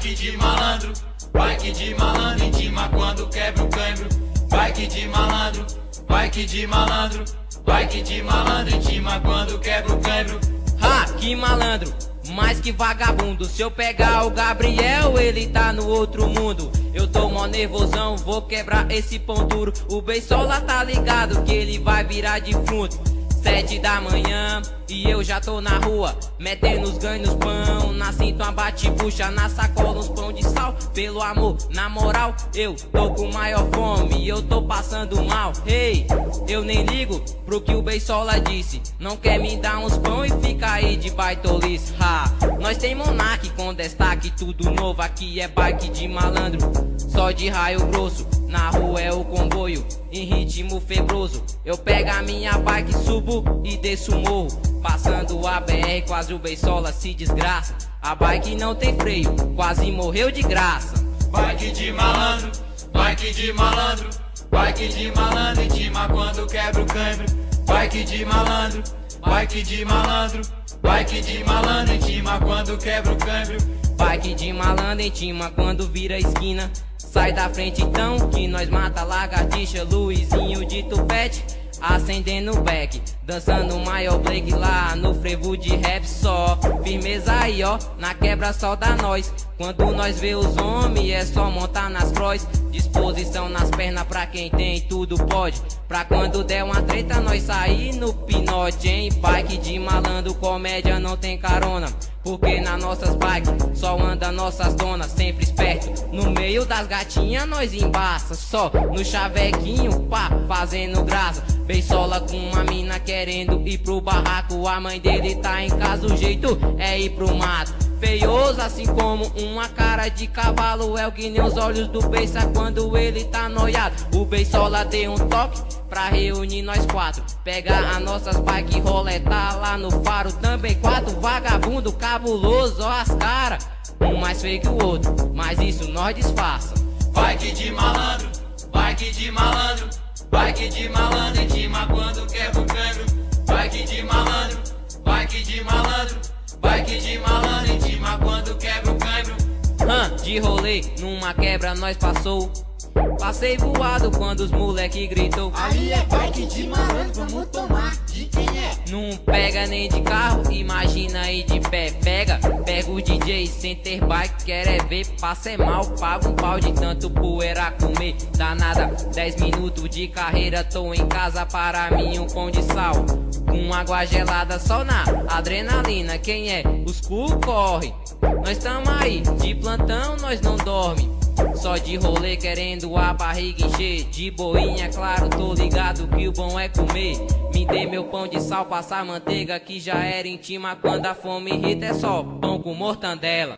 que de malandro, vai que de malandro, intima quando quebra o câmbio. Vai que de malandro, vai que de malandro, vai que de malandro, intima quando quebra o câmbio. Ha, que malandro, mais que vagabundo. Se eu pegar o Gabriel, ele tá no outro mundo. Eu tô mó nervosão, vou quebrar esse pão duro. O Beisola tá ligado que ele vai virar defunto. 7 da manhã e eu já tô na rua, metendo os ganhos pão. Na cinta uma bate-bucha, na sacola uns pão de sal. Pelo amor, na moral, eu tô com maior fome, eu tô passando mal. Ei, eu nem ligo pro que o Beisola disse. Não quer me dar uns pão e fica aí de baitolice. Ha, nós tem Monark com destaque, tudo novo aqui é bike de malandro. Só de raio grosso, na rua é o comboio, em ritmo febroso. Eu pego a minha bike, subo e desço o morro. Passando a BR, quase o Beisola se desgraça. A bike não tem freio, quase morreu de graça. Bike de malandro, bike de malandro, bike de malandro, intima quando quebra o câmbio. Bike de malandro, bike de malandro, bike de malandro, intima quando quebra o câmbio. Bike de malandro, intima quando vira esquina. Sai da frente então que nós mata lagartixa. Luizinho de tupete, acendendo o beck, dançando maior Blake lá no frevo de rap só. Firmeza aí ó, na quebra só dá nós. Quando nós vê os homens é só montar nas cross. Disposição nas pernas pra quem tem, tudo pode. Pra quando der uma treta nós sair no pinote, hein? Bike de malandro, comédia não tem carona, porque nas nossas bikes só anda nossas donas, sempre esperto. No meio das gatinhas nós embaça, só no chavequinho, pá, fazendo graça. Beisola com uma mina querendo ir pro barraco. A mãe dele tá em casa, o jeito é ir pro mato. Feioso assim como uma cara de cavalo, é o que nem os olhos do Beissa quando ele tá noiado. O Beisola deu um toque pra reunir nós quatro, pegar as nossas bike e roletar lá no faro. Também 4 vagabundo cabuloso, ó as cara, um mais feio que o outro, mas isso nós disfarça. Bike de malandro, bike de malandro, bike de malandro, intima quando quebra o câmbio. Bike de malandro, bike de malandro, bike de malandro, intima quando quebra o câmbio. De rolê, numa quebra nós passou. Passei voado quando os moleque gritou: ali é bike de malandro, vamos tomar. De quem é? Não pega nem de carro, imagina aí de pé. Pega o DJ sem ter bike, quer é ver. Passa é mal, paga um pau de tanto poeira comer. Danada, 10 minutos de carreira, tô em casa, para mim um pão de sal com água gelada, só na adrenalina. Quem é? Os cu corre. Nós tamo aí, de plantão nós não dorme. Só de rolê querendo a barriga encher. De boinha, claro, tô ligado que o bom é comer. Me dê meu pão de sal, passar manteiga que já era intima. Quando a fome irrita é só pão com mortandela.